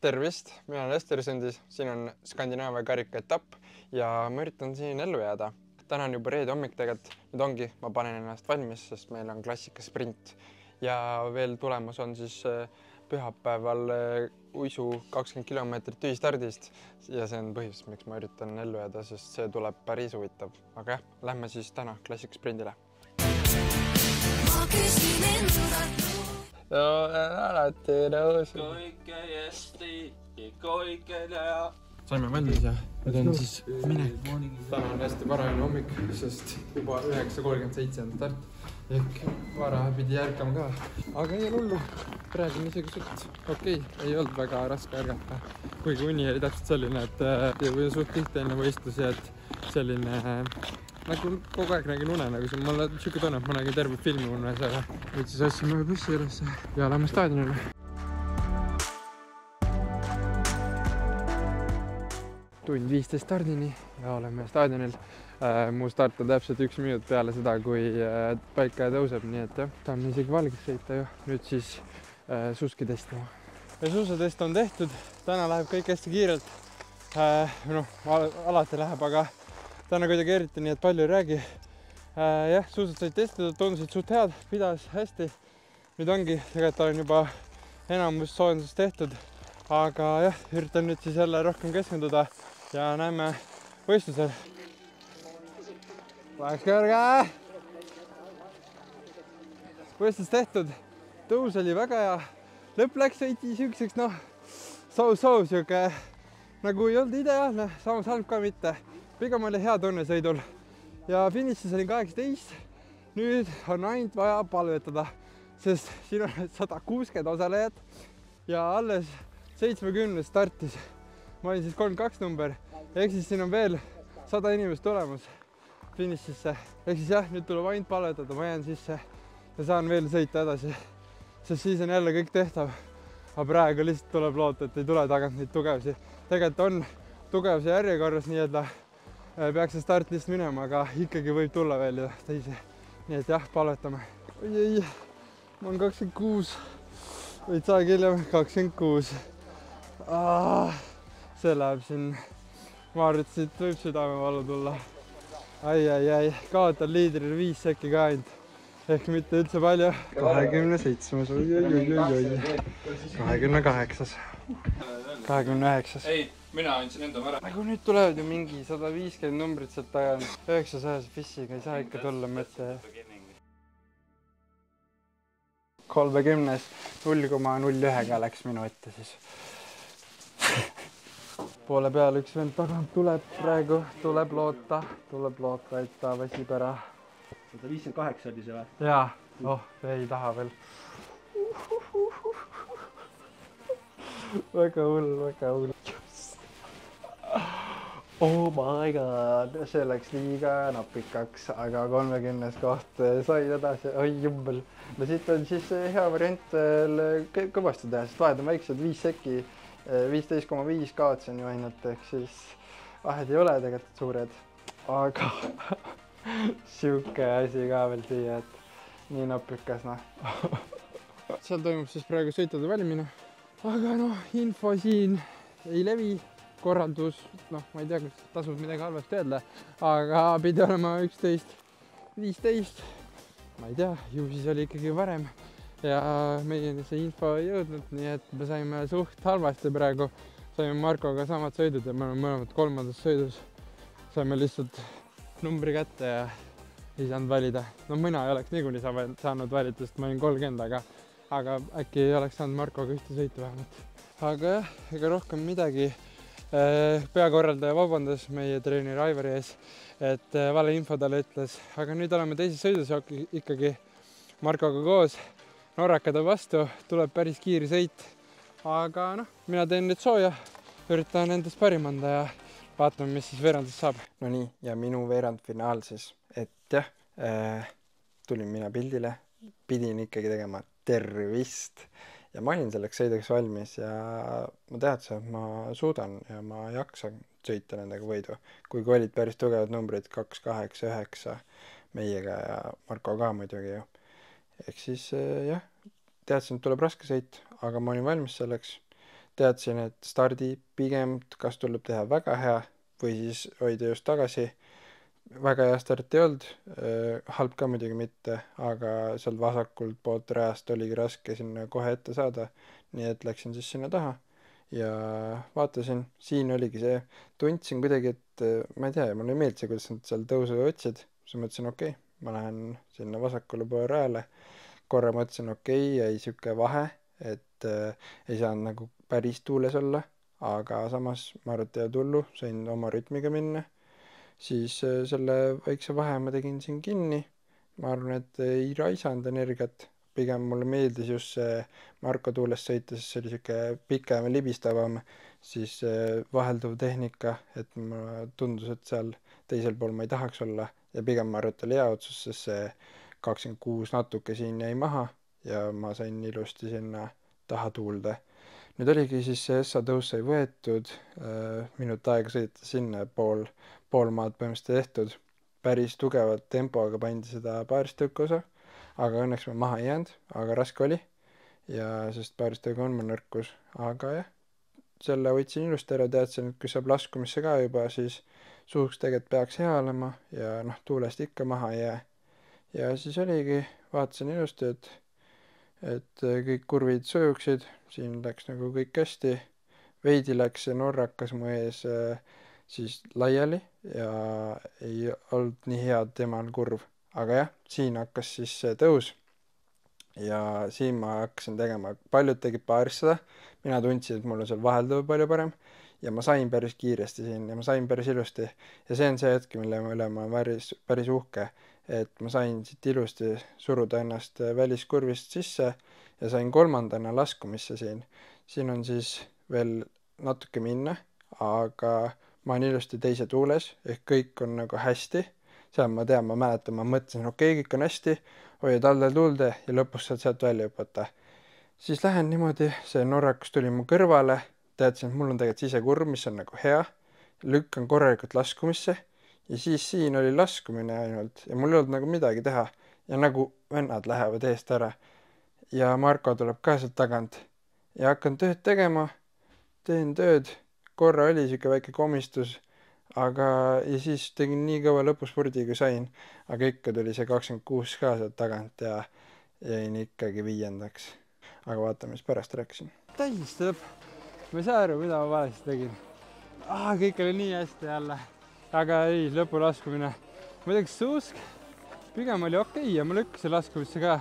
Tervist, mina olen Estersundis, siin on Skandinaavia karika etapp ja ma üritan siin ellu jääda. Täna on juba reede hommik tegelikult, nüüd ongi, ma panen ennast valmis, sest meil on klassika sprint. Ja veel tulemus on siis pühapäeval uisu 20 kilomeetrit ühistardist ja see on põhjus, miks ma üritan ellu jääda, sest see tuleb päris huvitav. Aga jah, lähme siis täna klassika sprindile. Alati nõus. Koike jesti, koike ja. Saime valmis ja nüüd on siis minek. Täna on hästi varajane hommik, sest juba 9.37 on start. Ehk vara pidi ärkama ka. Aga ei ole hullu. Praegu on isegi suht okei. Ei olnud väga raske ärgata. Kuigi uni oli täpselt selline, et või suht tihti enne võistlusi, et selline nagu kogu aeg nägin une, nagu see mulle siuke tunne, et ma nägin terve filmi unes, aga nüüd siis asjame bussi üles ja lähme staadionile. Tund 15 stardini ja oleme staadionil. Mu start on täpselt 1 minut peale seda, kui paika tõuseb, nii et jah, tahan isegi valgeks sõita ju. Nüüd siis suuski testima. Ja suusatest on tehtud, täna läheb kõik hästi kiirelt. Alati läheb, aga täna kuidagi eriti, nii et palju ei räägi. Jah, suusad said testitud, tundusid suht head, pidas hästi. Nüüd ongi, tegelikult olen juba enamus soojendust tehtud, aga jah, üritan nüüd siis jälle rohkem keskenduda ja näeme võistlusel. Läheks kõrge! Võistlus tehtud, tõus oli väga hea. Lõpp läks veidi siukseks, siuke nagu ei olnud ideaalne, samas halb ka mitte. Pigem oli hea tunne sõidul ja finišis oli 18. Nüüd on ainult vaja palvetada, sest siin on 160 osalejat ja alles 70 startis. Ma olin siis 32 number, ehk siis siin on veel 100 inimest tulemas finišisse. Ehk siis jah, nüüd tuleb ainult palvetada, ma jään sisse ja saan veel sõita edasi, sest siis on jälle kõik tehtav. Aga praegu lihtsalt tuleb loota, et ei tule tagant neid tugevusi. Tegelikult on tugevuse järjekorras, nii et peaks see startlist minema, aga ikkagi võib tulla veel ja teisi. Nii et jah, palvetame. Oi, ma olen 26, võid saa hiljem 26. See läheb siin, ma arvates, et võib südamevalu tulla. Ai, kaotan liidril 5 sekki ka ainult. Ehk mitte üldse palju. 27, oi. 28. 29. Ei, mina andsin enda ära. Nagu nüüd tulevad ju mingi 150 numbrit sealt taga. 900 fissiga ei saa ikka tulla mõtte. 30-s 0,01-ga läks minu ette siis. Poole peal üks vend tagant tuleb praegu. Tuleb loota, et ta väsib ära. 158 oli see või? Jaa, ei taha veel. Väga hull. Oh my god, see läks liiga napikaks, aga 30 koht sai edasi. Oi jumbel. No siit on siis hea variant kõvasti teha, sest vahed on väiksed 5 sekki, 15,5 kaotsen ju ainult, ehk siis vahed ei ole tegelikult suured, aga siuke asi ka veel siia, et nii napikas, Seal toimub siis praegu sõitude valimine, aga info siin ei levi. Korraldus, ma ei tea, kas tasub midagi halvasti öelda, aga pidi olema 11.15. Ma ei tea, ju siis oli ikkagi varem ja meieni see info ei jõudnud, nii et me saime suht halvasti praegu. Saime Markoga samad sõidud ja me oleme mõlemad 3. sõidus. Saime lihtsalt numbri kätte ja ei saanud valida. Mina ei oleks niikuinii saanud valida, sest ma olin 30, aga äkki ei oleks saanud Markoga ühte sõitu vähemalt. Aga jah, ega rohkem midagi. Peakorraldaja vabandas meie treeneri Aivari ees, et vale info talle ütles, aga nüüd oleme teises sõidus ikkagi Markoga koos. Norrakad on vastu, tuleb päris kiiri sõit, aga mina teen nüüd sooja, üritan endast parim anda ja vaatame, mis siis veerandist saab. No nii, ja minu veerandfinaal siis, et jah, tulin mina pildile, pidin ikkagi tegema tervist. Ja ma olin selleks sõidaks valmis ja ma teadsin, et ma suudan ja ma jaksan sõita nendega võidu. Kuigi olid päris tugevad numbrid 2, 8, 9 meiega ja Marko ka muidugi ju. Ehk siis jah, teadsin, et tuleb raske sõit, aga ma olin valmis selleks. teadsin, et stardi pigem kas tuleb teha väga hea või siis hoida just tagasi. Väga hea start ei olnud, halb ka muidugi mitte, aga sealt vasakult poolt rajast oligi raske sinna kohe ette saada, nii et läksin siis sinna taha ja vaatasin, siin oligi see, tundsin kuidagi, et ma ei tea, mulle ei meeldi see, kuidas nad seal tõusu otsid, siis mõtlesin, okei, ma lähen sinna vasakule poole rajale, korra mõtlesin, okei, jäi siuke vahe, et ei saanud nagu päris tuules olla, aga samas ma arvan, et ei ole tullu, sain oma rütmiga minna. Siis selle väikse vahe ma tegin siin kinni, ma arvan, et ei raisanud energiat, pigem mulle meeldis just see Marko tuules sõita, sest see oli siuke pikem ja libistavam, siis vahelduv tehnika, et ma tundus, et seal teisel pool ma ei tahaks olla ja pigem ma arvan, et oli hea otsus, sest see 26 natuke siin jäi maha ja ma sain ilusti sinna taha tuulde. Nüüd oligi siis see Essa tõus sai võetud, minut aega sõita sinna pool maad põhimõtteliselt tehtud. Päris tugevat tempoga pandi seda paaristõuke osa, aga õnneks ma maha ei jäänud, aga raske oli. Ja sest paaristõuge on mul nõrkus, aga jah, selle võtsin ilusti ära, teadsin, et kui saab laskumisse ka juba, siis suuks tegelikult peaks hea olema ja tuulest ikka maha ei jää. Ja siis oligi, vaatasin ilusti, et kõik kurvid sujuksid, siin läks nagu kõik hästi, veidi läks see norrakas mu ees siis laiali ja ei olnud nii head temal kurv, aga jah, siin hakkas siis see tõus ja siin ma hakkasin tegema, paljud tegid paaristada, mina tundsin, et mul on seal vahelduv palju parem ja ma sain päris kiiresti siin ja ma sain päris ilusti ja see on see hetk, mille üle ma olen päris uhke, et ma sain siit ilusti suruda ennast väliskurvist sisse ja sain kolmandana laskumisse siin. Siin on siis veel natuke minna, aga ma olen ilusti teise tuules, ehk kõik on nagu hästi. Seal ma tean, ma mäletan, ma mõtlesin, okei, kõik on hästi, hoiad alla tuulde ja lõpus saad sealt välja hüpata. Siis lähen niimoodi, see norrakus tuli mu kõrvale, teadsin, et mul on tegelikult sisekurv, mis on nagu hea, lükkan korralikult laskumisse ja siis siin oli laskumine ainult ja mul ei olnud nagu midagi teha ja nagu vennad lähevad eest ära ja Marko tuleb ka sealt tagant ja hakkan tööd tegema, teen tööd, korra oli siuke väike komistus, aga ja siis tegin nii kõva lõpus purdi kui sain, aga ikka tuli see 26 ka sealt tagant ja jäin ikkagi 5. Aga vaatame, mis pärast rääkisin. Täiesti lõpp, ma ei saa aru, mida ma valesti tegin. Kõik oli nii hästi jälle. Aga ei, lõpu laskumine. Ma teeks suusk, pigem oli okei ja ma lükkasin laskumisse ka.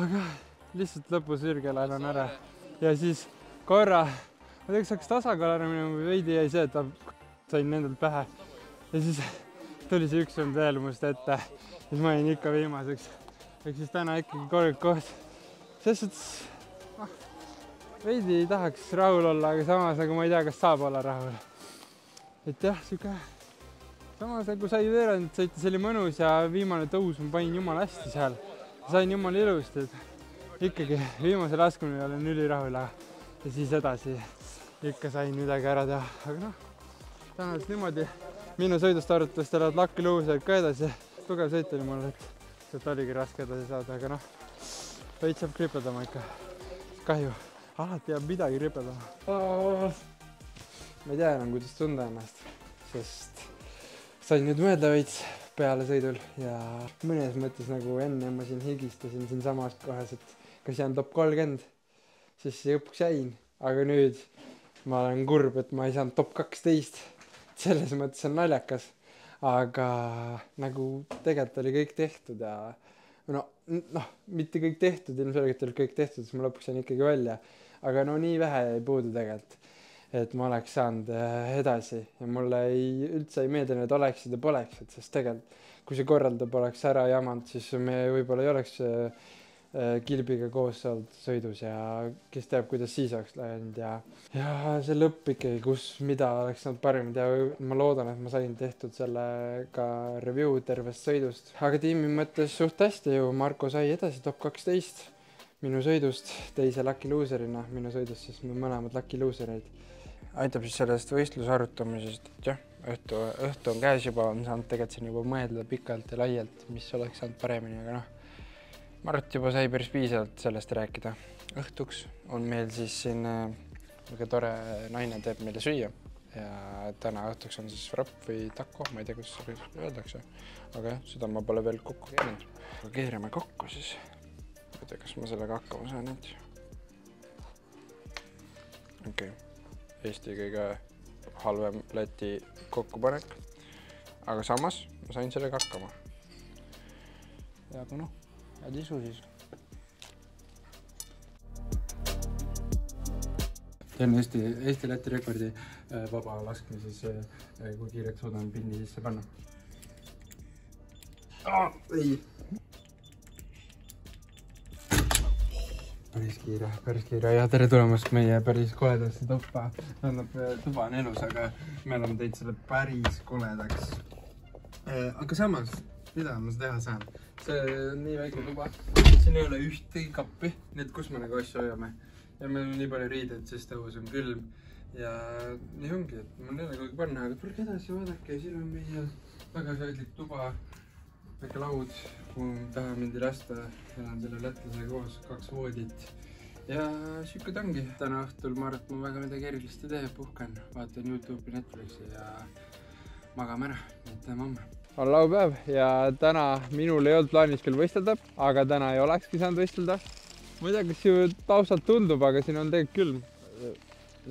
Aga lihtsalt lõpus sürgel on ära. Ja siis korra, ma teeks hakkas tasakaal ära minema, veidi jäi see, et sain nendelt pähe. Ja siis tuli see üks vend veel must ette. Siis ma jäin ikka viimaseks. Ehk siis täna ikkagi korralik koht. Sest veidi ei tahaks rahul olla, aga samas nagu ma ei tea, kas saab olla rahul. Et jah, siuke samas nagu sai veerand sõita, see oli mõnus ja viimane tõus ma panin jumala hästi seal. Sain jumala ilusti, et ikkagi viimase laskumine olen ülirahul ja siis edasi ikka sain midagi ära teha. Aga täna niimoodi minu sõidust arvatavasti lähevad Lucky Loserid ka edasi. Tugev sõit oli mul, et sealt oligi raske edasi saada, aga veits saab kripedama ikka. Kahju, alati jääb midagi kripedama. Ma ei tea enam, kuidas tunda ennast, sest sain nüüd mõelda veits peale sõidul ja mõnes mõttes nagu enne ma siin higistasin siin samas kohas, et kas jään top 30, siis lõpuks jäin, aga nüüd ma olen kurb, et ma ei saanud top 12, selles mõttes on naljakas, aga nagu tegelikult oli kõik tehtud ja mitte kõik tehtud, ilmselgelt oli kõik tehtud, siis ma lõpuks jäin ikkagi välja, aga nii vähe ei puudu tegelikult. Et ma oleks saanud edasi ja mulle üldse ei meeldi need oleksid ja poleksid, sest tegelikult kui see korraldab oleks ära jamanud, siis me võib-olla ei oleks kilbiga koos olnud sõidus ja kes teab, kuidas siis oleks läinud ja see lõpp ikkagi, mida oleks saanud paremini teha, ma loodan, et ma sain tehtud selle ka review tervest sõidust, aga tiimi mõttes suht hästi ju, Marko sai edasi top 12 minu sõidust teise Lucky Loserina, minu sõidust siis me mõlemad Lucky Losereid. Aitab siis sellest võistluse arutamisest, et jah, õhtu on käes juba, on saanud tegelikult siin juba mõelda pikalt ja laialt, mis oleks saanud paremini, aga ma arvan, et juba sai päris piisavalt sellest rääkida. õhtuks on meil siis siin väga tore naine teeb meile süüa ja täna õhtuks on siis wrap või taco, ma ei tea, kuidas seda öeldakse, aga jah, seda ma pole veel kokku keeranud. Keerame kokku siis. Ma ei tea, kas ma sellega hakkama saan nüüd. Okei. Eesti kõige halvem Läti kokkupanek, aga samas ma sain sellega hakkama. Ja aga noh, head isu siis. Teen Eesti-Läti rekordi vaba laskmises, kui kiirelt suudan pindi sisse panna. Ei! Päris kiire ja tere tulemast meie päris koledasse tuppa. Tuba on elus, aga me oleme teinud selle päris koledaks. Aga samas, mida ma teha saan? See on nii väike tuba. Siin ei ole ühtegi kappi, need kus me nagu asju hoiame. Ja meil on nii palju riided, sest õues on külm. Ja nii ongi, et mul ei ole kuigi panna, aga tulge edasi vaadake. Siin on meie väga sõidlik tuba, väike laud, kuhu taha mindi lasta. Elan selle lätlasega koos 2 voodit. Ja siuke tangi. Täna õhtul ma arvan, et ma väga midagi erilist ei tee, puhkan. Vaatan YouTube'i, Netflixi ja magame ära. Näitame homme. On laupäev ja täna minul ei olnud plaanis küll võistelda, aga täna ei olekski saanud võistelda. Ma ei tea, kas ju taustalt tundub, aga siin on tegelikult külm.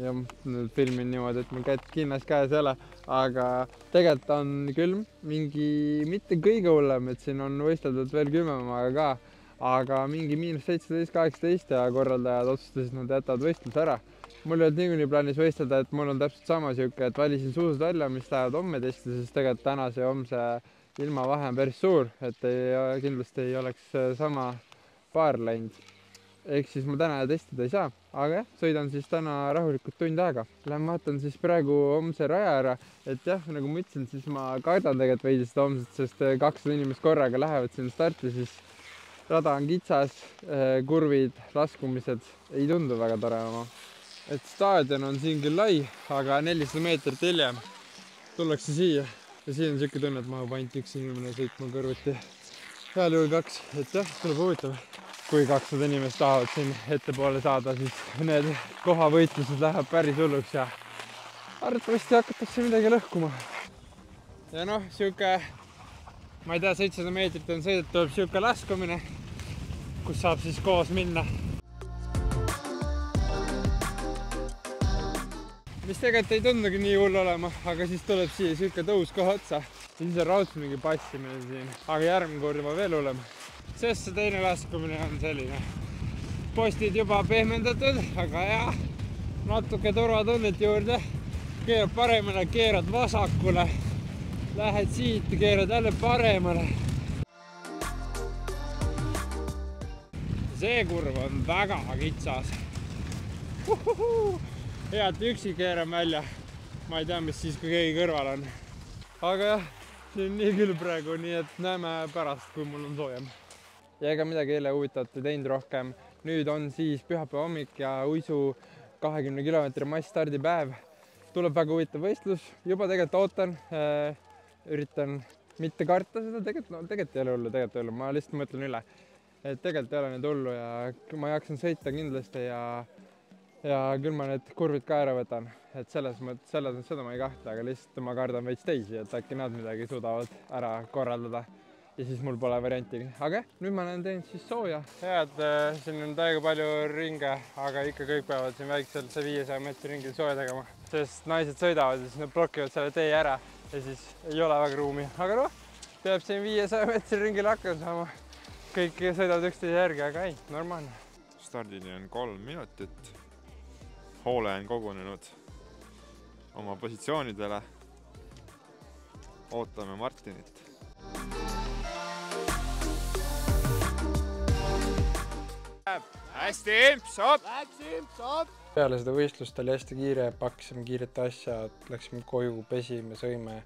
Ja nüüd filmin niimoodi, et mul kinnas käes ei ole, aga tegelikult on külm. Mingi mitte kõige hullem, et siin on võisteldud veel 10 ka, aga mingi -17–18 ja korraldajad otsustasid, nad jätavad võistluse ära. Mul ei olnud niikuinii plaanis võistelda, et mul on täpselt sama siuke, et valisin suusad välja, mis lähevad homme testi, sest tegelikult tänase ja homse ilmavahe on päris suur, et kindlasti ei oleks sama paar läinud. Ehk siis ma täna testida ei saa, aga jah, sõidan siis täna rahulikult tund aega. Lähen vaatan siis praegu homse raja ära, et jah, nagu ma ütlesin, siis ma kardan tegelikult veidi seda homset, sest 200 inimest korraga lähevad siin starti, siis rada on kitsas, kurvid, laskumised ei tundu väga tore oma. Et staadion on siin küll lai, aga 400 meetrit hiljem tullakse siia ja siin on siuke tunne, et mahub ainult üks inimene sõitma kõrvuti. Heal juhul 2, et jah, tuleb huvitav. Kui 200 inimest tahavad siin ettepoole saada, siis need kohavõitlused läheb päris hulluks ja arvatavasti hakatakse midagi lõhkuma. Ja noh, siuke, ma ei tea, 700 meetrit on sõidet, tuleb siuke laskumine, kus saab siis koos minna. Mis tegelikult ei tundugi nii hull olema, aga siis tuleb siia siuke tõus koha otsa. Siis on raudselt mingi passimine siin, aga järgmine kord juba veel hullem. Sest see teine laskumine on selline. Postid juba pehmendatud, aga jah, natuke turvatunnet juurde. Keerad paremale, keerad vasakule. Lähed siit, keerad jälle paremale. See kurv on väga kitsas. Hea, et üksi keeran välja. Ma ei tea, mis siis, kui keegi kõrval on. Aga jah, see on nii küll praegu, nii et näeme pärast, kui mul on soojem. Ja ega midagi eile huvitavat ei teinud rohkem. Nüüd on siis pühapäeva hommik ja uisu 20 kilomeetri massstardipäev. Tuleb väga huvitav võistlus. Juba tegelikult ootan. Üritan mitte karta seda. Tegelikult ei ole hullu, Ma lihtsalt mõtlen üle. Et tegelikult ei ole need hullu ja ma jaksan sõita kindlasti ja küll ma need kurvid ka ära võtan. Et selles mõttes seda ma ei kahtle, aga lihtsalt ma kardan veits teisi, et äkki nad midagi suudavad ära korraldada. Ja siis mul pole varianti. Aga nüüd ma olen teinud siis sooja. Head, siin on täiega palju ringe, aga ikka kõik peavad siin väikselt see 500 meetri ringil sooja tegema. Sest naised sõidavad ja siis nad blokivad selle tee ära ja siis ei ole väga ruumi. Aga noh, peab siin 500 meetri ringil hakkama saama. Kõik sõidavad üksteise järgi, aga ei, normaalne. Stardini on 3 minutit. Hoole on kogunenud oma positsioonidele. Ootame Martinit. Hästi, imp-sop! Peale seda võistlust oli hästi kiire, pakkisime kiiret asja, läksime koju, pesime, sõime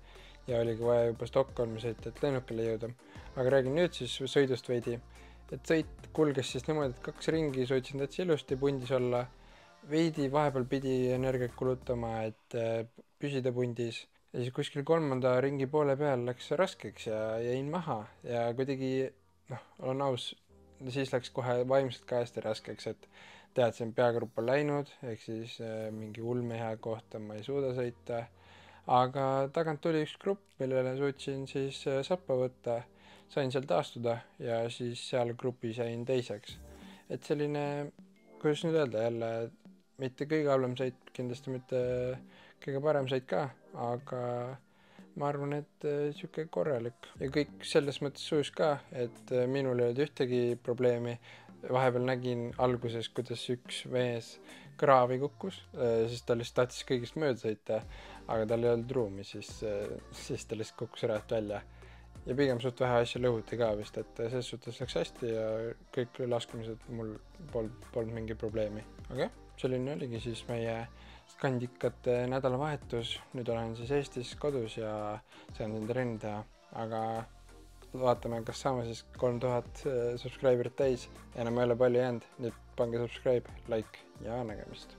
ja oligi vaja juba Stockholmi sõita, et lennukile jõuda. Aga räägin nüüd siis sõidust veidi. Et sõit kulges siis niimoodi, et 2 ringi sõitsin täitsa ilusti pundis olla. Veidi vahepeal pidi energiat kulutama, et püsida pundis. Ja siis kuskil 3. ringi poole peal läks raskeks ja jäin maha. Ja kuidagi, olen aus, siis läks kohe vaimselt ka hästi raskeks, et teadsin, peagrupp on läinud, ehk siis mingi ulmehe kohta ma ei suuda sõita, aga tagant tuli üks grupp, millele suutsin siis sappa võtta, sain seal taastuda ja siis seal grupis jäin teiseks. Et selline, kuidas nüüd öelda, jälle mitte kõige halvem sõit, kindlasti mitte kõige parem sõit ka, aga ma arvan, et siuke korralik ja kõik selles mõttes sujus ka, et minul ei olnud ühtegi probleemi. Vahepeal nägin alguses, kuidas üks mees kraavi kukkus, siis ta lihtsalt tahtis kõigist mööda sõita, aga tal ei olnud ruumi, siis ta lihtsalt kukkus rajalt välja. Ja pigem suht vähe asja lõhuti ka vist, et selles suhtes läks hästi ja kõik laskumised mul polnud mingi probleemi. Aga selline oligi siis meie skandikate nädalavahetus. Nüüd olen siis Eestis kodus ja saan siin trenni teha, aga vaatame, kas saame siis 3000 subscriberit täis. Enam ei ole palju jäänud, nüüd pange subscribe, like ja nägemist.